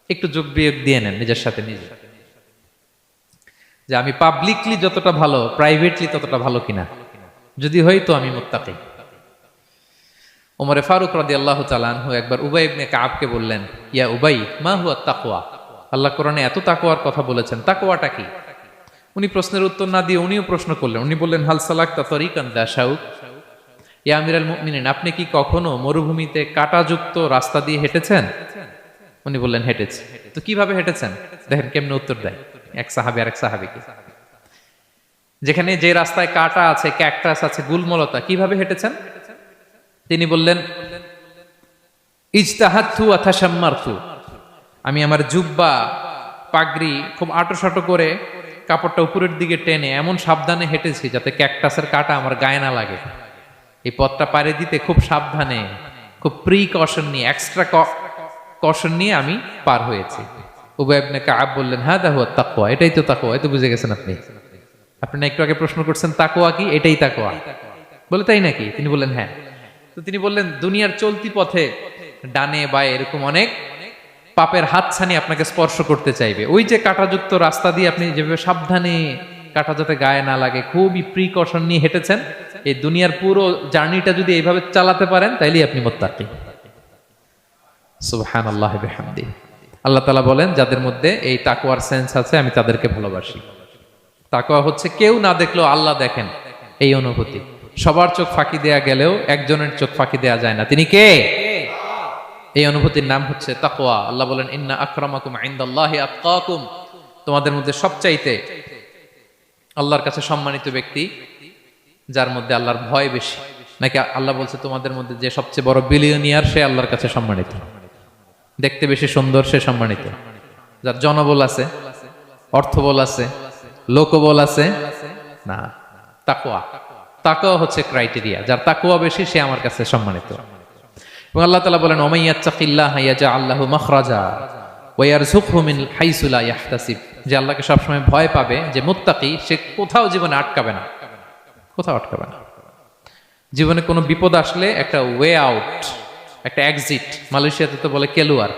S1: একটু যোগ বিয়োগ দিয়ে নেন নিজের সাথে নিজে, যে আমি পাবলিকলি যতটা ভালো প্রাইভেটলি ততটা ভালো কিনা, যদি হই তো আমি মুত্তাকি। ওমরে ফারুক রাদিয়াল্লাহু তাআলা আনহু একবার উবাই ইবনে কাবকে বললেন, ইয়া উবাই মা হুয়া তাকওয়া, আল্লাহ কোরআনে এত তাকওয়ার কথা বলেছেন, তাকওয়াটা কি? উনি প্রশ্নের উত্তর না দিয়ে উনিও প্রশ্ন করলেন। উনি বললেন হাল সালাকতা তরিকান দা শাউক, ইয়া আমিরাল মুমিনিন, আপনি কি কখনো মরুভূমিতে কাঁটাযুক্ত রাস্তা দিয়ে হেঁটেছেন? উনি বললেন হেঁটেছি। তো কিভাবে হেঁটেছেন? দেখেন কেমনে উত্তর দেয় এক সাহাবী আর এক সাহাবীকে। যেখানে যে রাস্তায় কাঁটা আছে, ক্যাকটাস আছে, গুলমলতা, কিভাবে হেঁটেছেন? তিনি বললেন ইজতাহাদতু ওয়া তাশাম্মারতু, আমি আমার জুব্বা পাগড়ি খুব আঁটো করে কাপড়টা উপরের দিকে টেনে এমন সাবধানে হেঁটেছি যাতে ক্যাকটাসের কাঁটা আমার গায়ে না লাগে। এই পথটা পাড়ি দিতে খুব সাবধানে, খুব প্রিকশন নিয়ে, এক্সট্রা কশন নিয়ে আমি পার হয়েছি। উবাই ইবনে কাব বললেন হাদা হুয়া তাকওয়া, এটাই তো তাকওয়া। এই তো বুঝে গেছেন আপনি। আপনি একটু আগে প্রশ্ন করছেন তাকওয়া কি, এটাই তাকওয়া। বলে তাই নাকি? তিনি বললেন হ্যাঁ। তো তিনি বললেন দুনিয়ার চলতি পথে ডানে বায়ে এরকম অনেক পাপের হাতছানি আপনাকে স্পর্শ করতে চাইবে, ওই যে কাঁটাযুক্ত রাস্তা দিয়ে আপনি যেভাবে সাবধানে, কাঁটা যাতে গায়ে না লাগে, খুবই প্রিকশন নিয়ে হেঁটেছেন, এই দুনিয়ার পুরো জার্নিটা যদি এইভাবে চালাতে পারেন তাইলেই আপনি মুত্তাকি। সুবহানাল্লাহ বিহামদিহি। আল্লাহ তাআলা বলেন যাদের মধ্যে এই তাকওয়ার সেন্স আছে আমি তাদেরকে ভালোবাসি। তাকওয়া হচ্ছে কেউ না দেখলেও আল্লাহ দেখেন, এই অনুভূতি। সবার চোখ ফাঁকি দেয়া গেলেও একজনের চোখ ফাঁকি দেয়া যায় না, তিনি কে? এই অনুভূতির নাম হচ্ছে তাকওয়া। আল্লাহ বলেন, ইন্না আকরামাকুম ইনদাল্লাহি আতকাকুম, তোমাদের মধ্যে সবচাইতে আল্লাহর কাছে সম্মানিত ব্যক্তি যার মধ্যে আল্লাহর ভয় বেশি। নাকি আল্লাহ বলছে তোমাদের মধ্যে যে সবচেয়ে বড় বিলিয়নিয়ার সে আল্লাহর কাছে সম্মানিত, দেখতে বেশি সুন্দর সে সম্মানিত। যার জনবল আছে, অর্থবল আছে, লোকবল আছে না, তাকওয়া। তাকওয়া হচ্ছে ক্রাইটেরিয়া, যার তাকওয়া বেশি সে আমার কাছে সম্মানিত। এবং আল্লাহ তাআলা বলেন, ওমাইয়াত্তাকিল্লাহা ইয়াজআল লাহু মাখরাজা ওয়া ইয়ারযুকহু মিন হাইসু লা ইয়াহতাসিব, যে আল্লাহকে সবসময় ভয় পাবে, যে মুত্তাকি, সে কোথাও জীবনে আটকাবে না, কোথাও আটকাবে না। জীবনে কোনো বিপদ আসলে একটা ওয়ে আউট, একটা এক্সিট। মালয়েশিয়াতে তো বলে কেলুয়ার।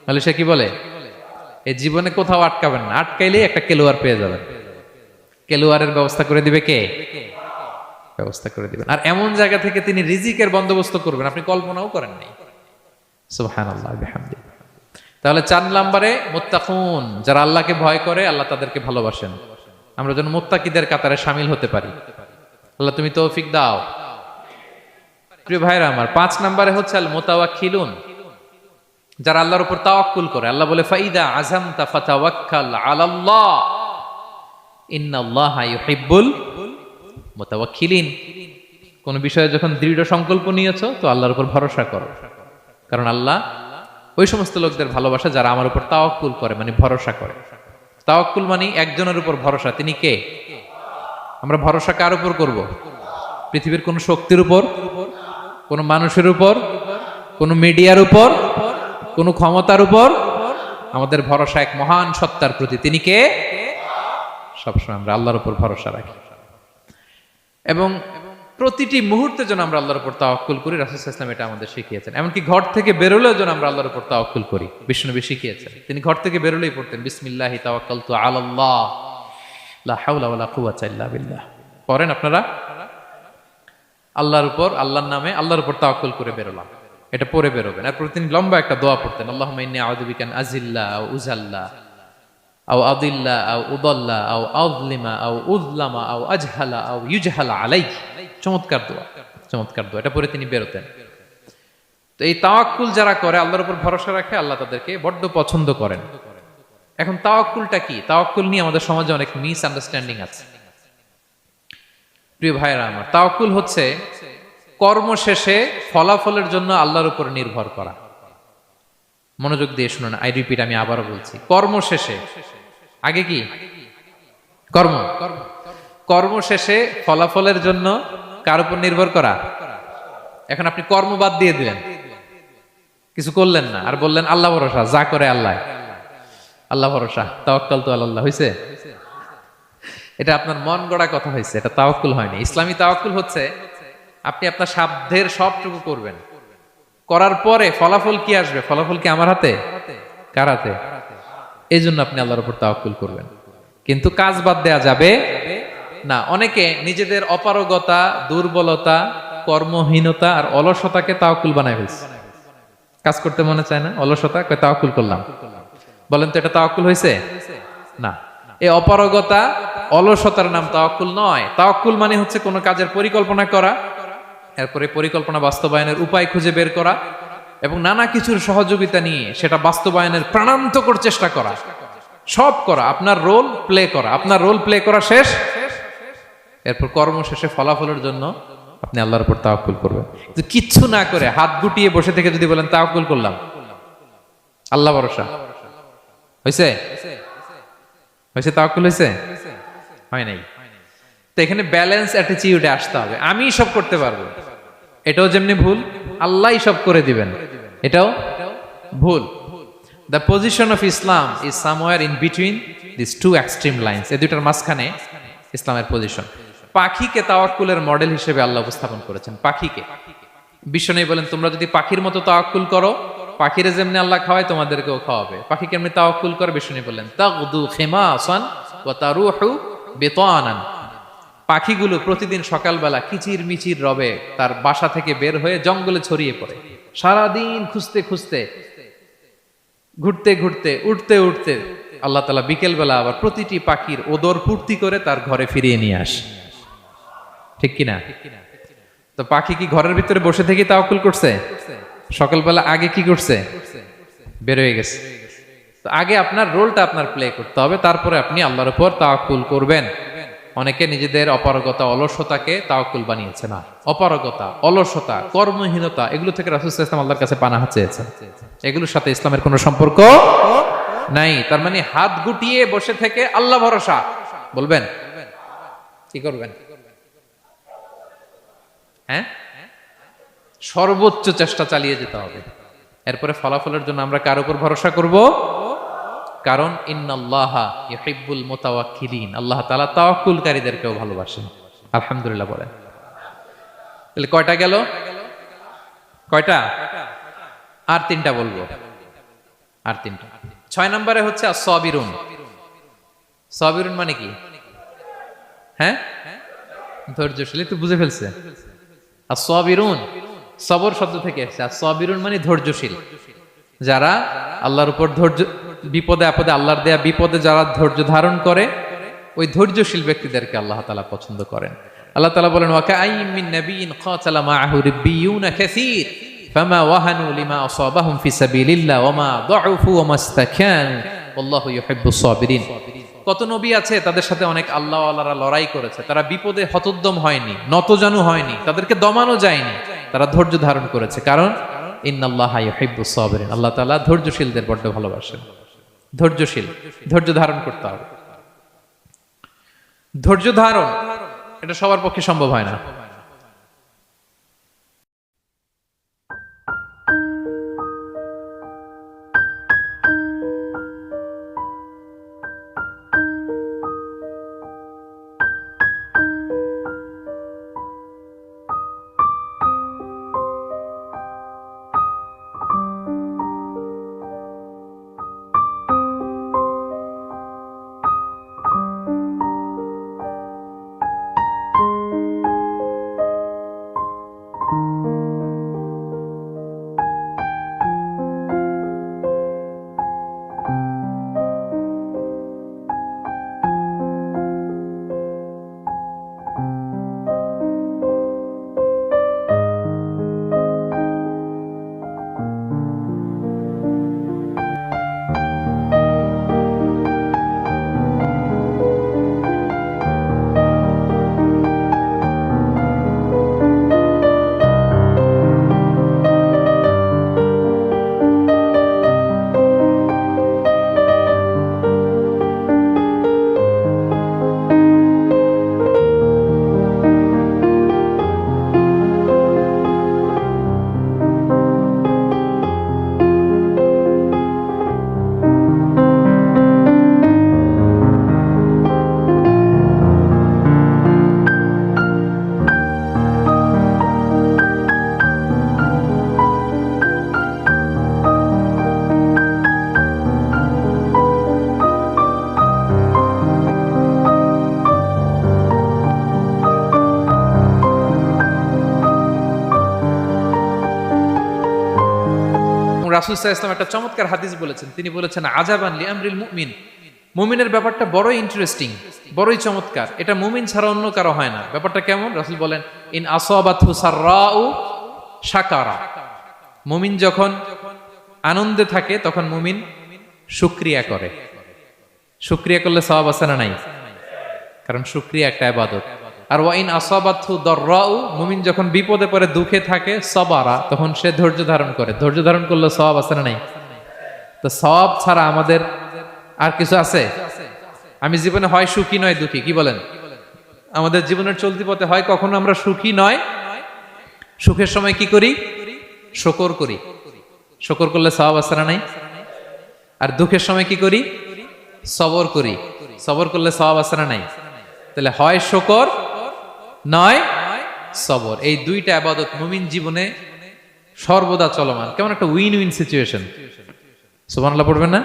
S1: মালয়েশিয়া কি বলে? এই জীবনে কোথাও আটকাবেন না, আটকাইলেই একটা কেলুয়ার পেয়ে যাবেন। কেলুয়ারের ব্যবস্থা করে দিবে কে? ব্যবস্থা করে দিবেন। আর এমন জায়গা থেকে তিনি রিজিকের বন্দোবস্ত করবেন আপনি কল্পনাও করেন নাই। সুবহানাল্লাহ বিহামদিহি। তাহলে 4 নম্বরে মুত্তাকুন, যারা আল্লাহকে ভয় করে আল্লাহ তাদেরকে ভালোবাসেন। আমরা যেন মুত্তাকিদের কাতারে শামিল হতে পারি, আল্লাহ তুমি তৌফিক দাও। প্রিয় ভাইরা আমার, 5 নম্বরে হচ্ছে আল মুতাওয়াক্কিলুন, যারা আল্লাহর উপর তাওয়াক্কুল করে। আল্লাহ বলে, ফাইদা আযামতা ফাতাওয়াক্কাল আলাল্লাহ ইন্নাল্লাহা ইউহিব্বুল মুতাওয়াক্কিলিন। কোন বিষয়ে যখন দৃঢ় সংকল্প নিয়েছো তো আল্লাহর উপর ভরসা করো, কারণ আল্লাহ ওই সমস্ত লোকদের ভালোবাসা যারা আমার উপর তাওয়াক্কুল করে, মানে ভরসা করে। তাওয়াক্কুল মানে একজনের উপর ভরসা, তিনি কে? আমরা ভরসা কার উপর করব? পৃথিবীর কোন শক্তির উপর, কোন মানুষের উপর, কোন মিডিয়ার উপর, কোন ক্ষমতার উপর? আমাদের ভরসা এক মহান সত্তার প্রতি, তিনি কে? সবসময় আমরা আল্লাহর উপর ভরসা রাখি এবং প্রতিটি মুহূর্তে যেন আমরা আল্লাহর উপর তাওয়াক্কুল করি। রাসূল সাল্লাল্লাহু আলাইহি ওয়াসাল্লাম এটা আমাদের শিখিয়েছেন। এমনকি ঘর থেকে বেরোলেও যেন আমরা আল্লাহর উপর তাওয়াক্কুল করি, বিশ্বনবী শিখিয়েছেন। তিনি ঘর থেকে বেরোলেই পড়তেন, বিসমিল্লাহি তাওয়াক্কালতু আলাল্লাহ লা হাওলা ওয়ালা কুওয়াতা ইল্লা বিল্লাহ। পড়েন আপনারা, আল্লাহর উপর, আল্লাহর নামে, আল্লাহর উপর তাওয়াক্কুল করে বেরোলাম, এটা পড়ে বেরোবেন। এরপর তিনি লম্বা একটা দোয়া পড়তেন, আল্লাহুম্মা ইন্নী আউযু বিকা আন আযিল্লা আও উযাল্লা আও আদিল্লা আও উদাল্লা আও আযলিমা আও উযলামা আও আজহালা আও ইউজহালা আলাইহি। চমৎকার দোয়া, চমৎকার দোয়া। এটা পড়ে তিনি বেরোতেন। তো এই তাওয়াক্কুল যারা করে, আল্লাহর উপর ভরসা রাখে, আল্লাহ তাদেরকে বড্ড পছন্দ করেন। এখন তাওয়াক্কুলটা কি? তাওয়াক্কুল নিয়ে আমাদের সমাজে অনেক মিস আন্ডারস্ট্যান্ডিং আছে। প্রিয় ভাইরা আমার, তাওয়াক্কুল হচ্ছে কর্ম শেষে ফলাফলের জন্য আল্লাহর উপর নির্ভর করা। মনোযোগ দিয়ে শুনুন, আই রিপিট, আমি আবারও বলছি, কর্ম শেষে, আগে কি কর্ম, কর্ম শেষে ফলাফলের জন্য কার উপর নির্ভর করা? এখন আপনি কর্ম বাদ দিয়ে দিলেন, কিছু করলেন না, আর বললেন আল্লাহ ভরসা, যা করে আল্লাহ, আল্লাহ ভরসা, তাওয়াক্কালতু আলাল্লাহ হইছে? এটা আপনার মন গড়া কথা হয়েছে, এটা তাওয়াক্কুল হয়নি। ইসলামী তাওয়াক্কুল হচ্ছে আপনি আপনার সাধ্যের সবটুকু করবেন, করার পরে ফলাফল কি আসবে, ফলাফল কি আমার হাতে? কার হাতে? এই জন্য আপনি আল্লাহর উপর তাওয়াক্কুল করবেন, কিন্তু কাজ বাদ দেয়া যাবে না। অনেকে নিজেদের অপারগতা, দুর্বলতা, কর্মহীনতা আর অলসতাকে তাওয়াক্কুল বানায় ফেলছে। কাজ করতে মনে চায় না, অলসতা, কয় তাওয়াক্কুল করলাম। বলেন তো এটা তাওয়াক্কুল হয়েছে? না। এই অপারগতা, অলসতার নাম তাওয়াক্কুল নয়। তাওয়াক্কুল মানে হচ্ছে কোনো কাজের পরিকল্পনা করা, এরপরে পরিকল্পনা বাস্তবায়নের উপায় খুঁজে বের করা এবং নানা কিছুর সহযোগিতা নিয়ে সেটা বাস্তবায়নের প্রাণান্তকর চেষ্টা করা, সব করা, আপনার রোল প্লে করা। আপনার রোল প্লে করা শেষ, এরপর কর্ম শেষে ফলাফলের জন্য আপনি আল্লাহর উপর তাওয়াক্কুল করবেন। কিন্তু কিচ্ছু না করে হাত গুটিয়ে বসে থেকে যদি বলেন তাওয়াক্কুল করলাম, আল্লাহ ভরসা, হয়েছে? হয়েছে? তাওয়াক্কুল হয়েছে? হয় নাই। তো এখানে ব্যালেন্স অ্যাটিটিউডে আসতে হবে। আমি সব করতে পারবো, এটাও যেমনি ভুল, আল্লাহই সব করে দিবেন, এটাও ভুল। The position of Islam is somewhere in between this two extreme lines. এই দুইটার মাঝখানে ইসলামের পজিশন। পাখিকে তাওয়াক্কুলের মডেল হিসেবে আল্লাহ উপস্থাপন করেছেন। পাখিকে বিশ্বনবী বলেন, তোমরা যদি পাখির মতো তাওয়াক্কুল করো, পাখিরে যেমনি আল্লাহ খাওয়ায় তোমাদেরকেও খাওয়াবে। পাখি কেমনি তাওয়াক্কুল করে? বিশ্বনবী বললেন, তাগদু খিমাসান ওয়া তারুহু বিতানান। পাখিগুলো প্রতিদিন সকালবেলা কিচির মিচির রবে তার বাসা থেকে বের হয়ে জঙ্গলে ছড়িয়ে পড়ে, সারাদিন খুঁজতে খুঁজতে, ঘুরতে ঘুরতে, উঠতে উঠতে আল্লাহ তাআলা বিকেল বেলা আবার প্রতিটি পাখির ওদর পূর্তি করে তার ঘরে ফিরিয়ে নিয়ে আসে, ঠিক কিনা? তো পাখি কি ঘরের ভিতরে বসে থেকে তাওয়াক্কুল করছে? সকালবেলা আগে কি করছে? বের হয়ে গেছে। তো আগে আপনার রোলটা আপনার প্লে করতে হবে, তারপরে আপনি আল্লাহর উপর তাওয়াক্কুল করবেন। অনেকে নিজেদের অপারগতা অলসতাকে তাওয়াক্কুল বানিয়েছে। না, অপারগতা, অলসতা, কর্মহীনতা এগুলো থেকে রাসূল সাল্লাল্লাহু আলাইহি ওয়াসাল্লাম আল্লাহর কাছে পানাহ চেয়েছেন। এগুলোর সাথে ইসলামের কোনো সম্পর্ক নাই। তার মানে হাত গুটিয়ে বসে থেকে আল্লাহ ভরসা বলবেন, কি করবেন? হ্যাঁ, সর্বোচ্চ চেষ্টা চালিয়ে যেতে হবে। এরপরে ফলাফলের জন্য আমরা কার উপর ভরসা করব? কারণ ইন্নাল্লাহা ইউহিব্বুল মুতাওয়াক্কিলিন, আল্লাহ তাআলা তাওয়াক্কুলকারীদেরকেও ভালোবাসেন। আলহামদুলিল্লাহ বলেন। তাহলে কয়টা গেল? কয়টা? আর তিনটা বলবো, আর তিনটা। 6 নম্বরে হচ্ছে as-সাবিরুন। সাবিরুন মানে কি? হ্যাঁ, ধৈর্যশীল। একটু বুঝে ফেলছে? as-সাবিরুন সবর শব্দ থেকে এসেছে। as-সাবিরুন মানে ধৈর্যশীল। যারা আল্লাহর উপর ধৈর্য, বিপদে আপদে আল্লাহর দেয়া বিপদে যারা ধৈর্য ধারণ করে, ওই ধৈর্যশীল ব্যক্তিদেরকে আল্লাহ তাআলা পছন্দ করেন। আল্লাহ তাআলা বলেন, ওয়া কাআইয়্যিম মিন নাবিয়্যিন ক্বাতালা মাআহু রিব্বিয়ুনা কাসীর ফামা ওয়াহানু লিমা আসাবাহুম ফি সাবিলিল্লাহ ওয়া মা দাউফু ওয়া মাস্তাকানু ওয়াল্লাহু ইউহিব্বুস সাবিরিন। কত নবী আছে, তাদের সাথে অনেক আল্লাহওয়ালারা লড়াই করেছে, তারা বিপদে হতোদ্যম হয়নি, নতজানু হয়নি, তাদেরকে দমানো যায়নি, তারা ধৈর্য ধারণ করেছে। কারণ ইন্নাল্লাহা ইউহিব্বুস সাবিরিন, আল্লাহ তাআলা ধৈর্যশীলদের বড্ড ভালোবাসেন। ধৈর্যশীল, ধৈর্য ধারণ করতে হবে। ধৈর্য ধারণ এটা সবার পক্ষে সম্ভব হয় না। রাসূল সাল্লাল্লাহু আলাইহি ওয়াসাল্লাম একটা চমৎকার হাদিস বলেছেন। তিনি বলেছেন, আজাবান লিআমরিল মুমিন, মুমিনের ব্যাপারটা বড়ই ইন্টারেস্টিং, বড়ই চমৎকার, এটা মুমিন ছাড়া অন্য কারো হয় না। ব্যাপারটা কেমন? রাসূল বলেন, ইন আসাবাতহু সাররাউ শাকারা, মুমিন যখন আনন্দে থাকে তখন মুমিন শুকরিয়া করে। শুকরিয়া করলে সওয়াব আছে না নাই? কারণ শুকরিয়া একটা ইবাদত। আর ওয়া ইন আসাবাতহু দাররাউ, মুমিন যখন বিপদে পড়ে দুঃখে থাকে সাবারা, তখন সে ধৈর্য ধারণ করে। ধৈর্য ধারণ করলে সওয়াব আছে না নাই? তো সওয়াব ছাড়া আমাদের আর কিছু আছে? আমি জীবনে হয় সুখী নয় দুঃখী, কি বলেন? আমাদের জীবনের চলতি পথে হয় কখনো আমরা সুখী নয়, সুখের সময় কি করি? শুকর করি। শুকর করলে সওয়াব আছে না নাই? আর দুঃখের সময় কি করি? সবর করি। সবর করলে সওয়াব আছে না নাই? তাহলে হয় শুকর নয় সবর, এই দুইটা ইবাদত মুমিন জীবনে সর্বদা চলমান। কেমন একটা উইন উইন সিচুয়েশন। সুবহানাল্লাহ পড়বেন না?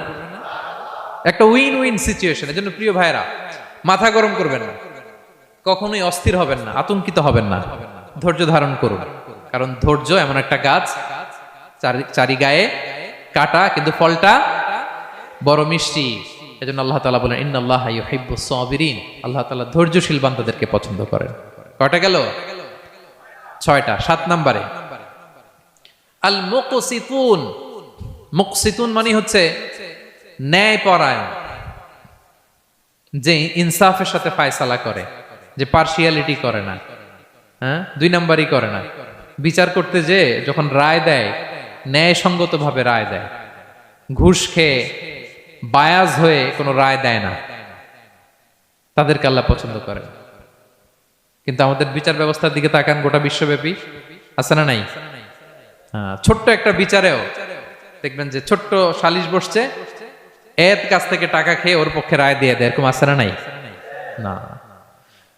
S1: একটা উইন উইন সিচুয়েশন। এজন্য প্রিয় ভাইরা, মাথা গরম করবেন না, কখনোই অস্থির হবেন না, আতঙ্কিত হবেন না, ধৈর্য ধারণ করুন। কারণ ধৈর্য এমন একটা গাছ, চারি গায়ে কাটা, কিন্তু ফলটা বড় মিষ্টি। এজন্য আল্লাহ তাআলা বলেন ইন্নাল্লাহা ইউহিব্বুস সাবিরিন, আল্লাহ তাআলা ধৈর্যশীল বান্দাদেরকে পছন্দ করেন। কয়টা গেল? 6টা। 7 নম্বরে আল মুকসিতুন। মুকসিতুন মানে হচ্ছে ন্যায়পরায়ণ, যে ইনসাফের সাথে ফায়সালা করে, যে পার্শিয়ালিটি করে না, হ্যাঁ, 2 নাম্বারই করে না। বিচার করতে যে যখন রায় দেয় ন্যায়সঙ্গত ভাবে রায় দেয়, ঘুষ খেয়ে বায়াজ হয়ে কোনো রায় দেয় না, তাদেরকে আল্লাহ পছন্দ করে। কিন্তু আমাদের বিচার ব্যবস্থার দিকে তাকান, গোটা বিশ্বব্যাপী আছে না নাই? ছোট্ট একটা বিচারেও দেখবেন যে ছোট্ট সালিশ বসছে, এর কাছ থেকে টাকা খেয়ে ওর পক্ষে রায় দিয়ে দেয়, এরকম আছে না নাই? না,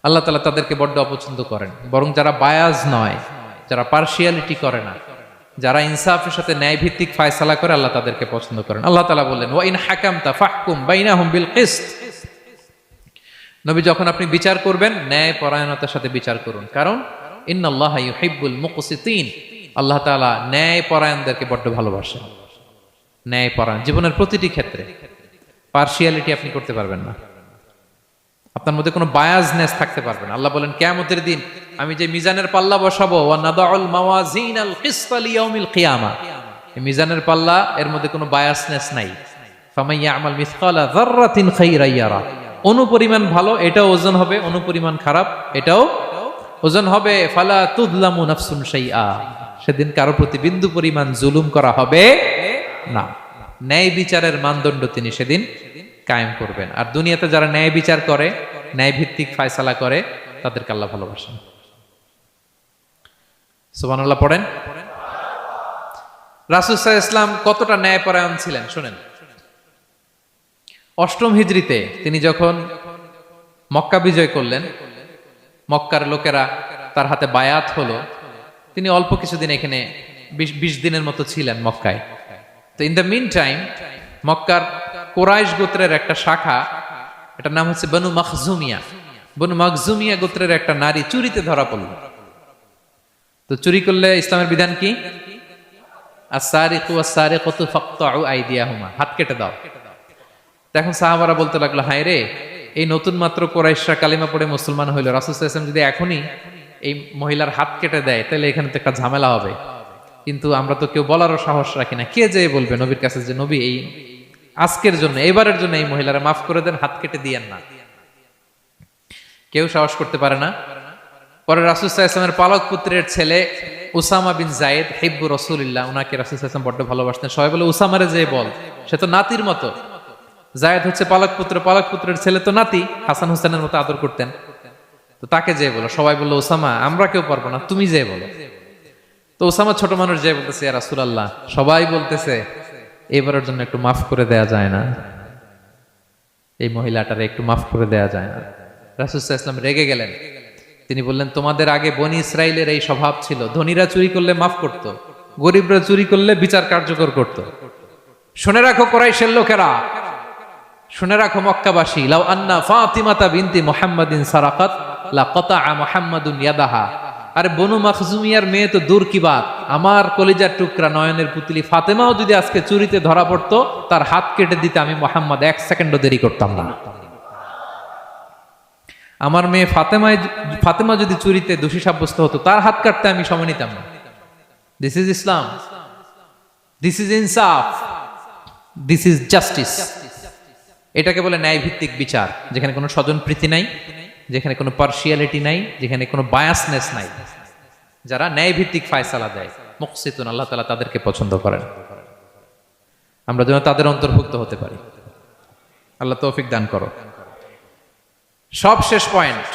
S1: আল্লাহ তাআলা তাদেরকে বড্ড অপছন্দ করেন। বরং যারা বায়াজ নয়, যারা পার্শিয়ালিটি করে না, যারা ইনসাফের সাথে ন্যায় ভিত্তিক ফায়সালা করে, আল্লাহ তাদেরকে পছন্দ করেন। আল্লাহ তাআলা বললেন ওয়া ইন হাকামতা ফাহকুম বাইনাহুম বিল কিসত। নবী, যখন আপনি বিচার করবেন ন্যায় পরায়ণতার সাথে বিচার করুন, কারণ ইন্নাল্লাহা ইউহিব্বুল মুকসিতিন, আল্লাহ তাআলা ন্যায় পরায়ণদেরকে বড্ড ভালোবাসেন। ন্যায় পরায়ণ জীবনের প্রতিটি ক্ষেত্রে, পার্শিয়ালিটি আপনি করতে পারবেন না, আপনার মধ্যে কোনো বায়াসনেস থাকতে পারবে না। আল্লাহ বলেন কিয়ামতের দিন আমি যে মিজানের পাল্লা বসাবো, ওয়া নাদাউল মাওয়াজিনাল কিসতা লিয়াউমিল কিয়ামা, এই মিজানের পাল্লা, এর মধ্যে কোনো বায়াসনেস নাই। ফামান ইয়ামাল মিসকালা যাররাতিন খাইরান ইয়ারা, অনুপরিমাণ ভালো এটাও ওজন হবে, অনুপরিমাণ খারাপ এটাও ওজন হবে। ফালা তুযলামু নাফসুন শাইআ, সেদিন কারো প্রতি বিন্দু পরিমাণ জুলুম করা হবে না। ন্যায় বিচারের মানদণ্ড তিনি সেদিন কায়েম করবেন। আর দুনিয়াতে যারা ন্যায় বিচার করে, ন্যায় ভিত্তিক ফায়সালা করে, তাদেরকে আল্লাহ ভালোবাসেন। সুবহানাল্লাহ পড়েন। রাসূল সাল্লাল্লাহু আলাইহি ওয়াসাল্লাম কতটা ন্যায়পরায়ণ ছিলেন শুনেন। 8ম হিজরিতে তিনি যখন মক্কা বিজয় করলেন, মক্কার লোকেরা তার হাতে বায়াত হলো, তিনি অল্প কিছুদিন এখানে 20 দিনের মতো ছিলেন মক্কায়। তো ইন দ্য মিন টাইম মক্কার কুরাইশ গোত্রের একটা শাখা, এটার নাম হচ্ছে বনু মাখজুমিয়া। বনু মাখজুমিয়া গোত্রের একটা নারী চুরিতে ধরা পড়ল। তো চুরি করলে ইসলামের বিধান কি? আস-সারিকু ওয়াস-সারিকাতু ফাকতাউ আইদিয়াহুমা, হাত কেটে দাও। এখন সাহাবারা বলতে লাগলো, হায় রে, এই নতুন মাত্র কুরাইশরা কালিমা পড়ে মুসলমান হইল, রাসূল সাল্লাল্লাহু আলাইহি ওয়াসাল্লাম যদি এখনই এই মহিলার হাত কেটে দেয় তাহলে এখানে তো একটা ঝামেলা হবে। কিন্তু আমরা তো কেউ বলারও সাহস রাখি না। কে যে বলবে নবীর কাছে যে নবী এই আজকের জন্য, এবারের জন্য এই মহিলারা মাফ করে দেন, হাত কেটে দিয়েন না। কেউ সাহস করতে পারে না। পরে রাসূল সাল্লাল্লাহু আলাইহি ওয়াসাল্লামের পালক পুত্রের ছেলে উসামা বিন যায়েদ হিব্বু রাসূলিল্লাহ, ওনাকে রাসূল সাল্লাল্লাহু আলাইহি ওয়াসাল্লাম বড্ড ভালোবাসতেন। সবাই বলে উসামারে যে বল, সে তো নাতির মতো। যায়েদ হচ্ছে পালক পুত্র, পালক পুত্রের ছেলে তো নাতি, হাসান হোসেনের মতো আদর করতেন। তো তাকে যে বলো, সবাই বললো উসামা আমরা কেউ পারবো না, তুমি যে বলো। তো উসামা ছোট মানুষ যে বলতেছে, ইয়া রাসূলুল্লাহ সবাই বলতেছে এবারের জন্য একটু মাফ করে দেয়া যায় না, এই মহিলাটারে একটু মাফ করে দেয়া যায় না। রাসূল সাল্লাল্লাহু আলাইহি ওয়াসাল্লাম রেগে গেলেন। তিনি বললেন, তোমাদের আগে বনি ইসরাইলের এই স্বভাব ছিল, ধনীরা চুরি করলে মাফ করত, গরিবরা চুরি করলে বিচার কার্যকর করত। শুনে রাখো কুরাইশের লোকেরা, শুনে রাখো মক্কাবাসী, লাউ আন্না ফাতিমাতা বিনতি মুহাম্মাদিন সারাকাত লাকাতা মুহাম্মাদুন ইয়াদাহা। আরে বনু মাখজুমিয়ার মেয়ে তো দূর কি বাত, আমার কলিজার টুকরা নয়নের পুতলি ফাতেমাও যদি আজকে চুরিতে ধরা পড়তো, তার হাত কেটে দিতে আমি মুহাম্মদ 1 সেকেন্ডও দেরি করতাম না। আমার মেয়ে ফাতেমা যদি চুরিতে দোষী সাব্যস্ত হতো, তার হাত কাটতে আমি সময় নিতাম না। This is Islam, this is ইনসাফ, দিস ইজ জাস্টিস। এটাকে বলে ন্যায় ভিত্তিক বিচার, যেখানে কোনো স্বজন প্রীতি নাই, যেখানে কোনো পার্শিয়ালিটি নাই, যেখানে কোনো বায়াসনেস নাই। যারা ন্যায় ভিত্তিক ফায়সালা দেয়, মুকসিতুন, আল্লাহ তাআলা তাদেরকে পছন্দ করেন। আমরা যেন তাদের অন্তর্ভুক্ত হতে পারি। আল্লাহ তৌফিক দান করো। সব শেষ পয়েন্ট,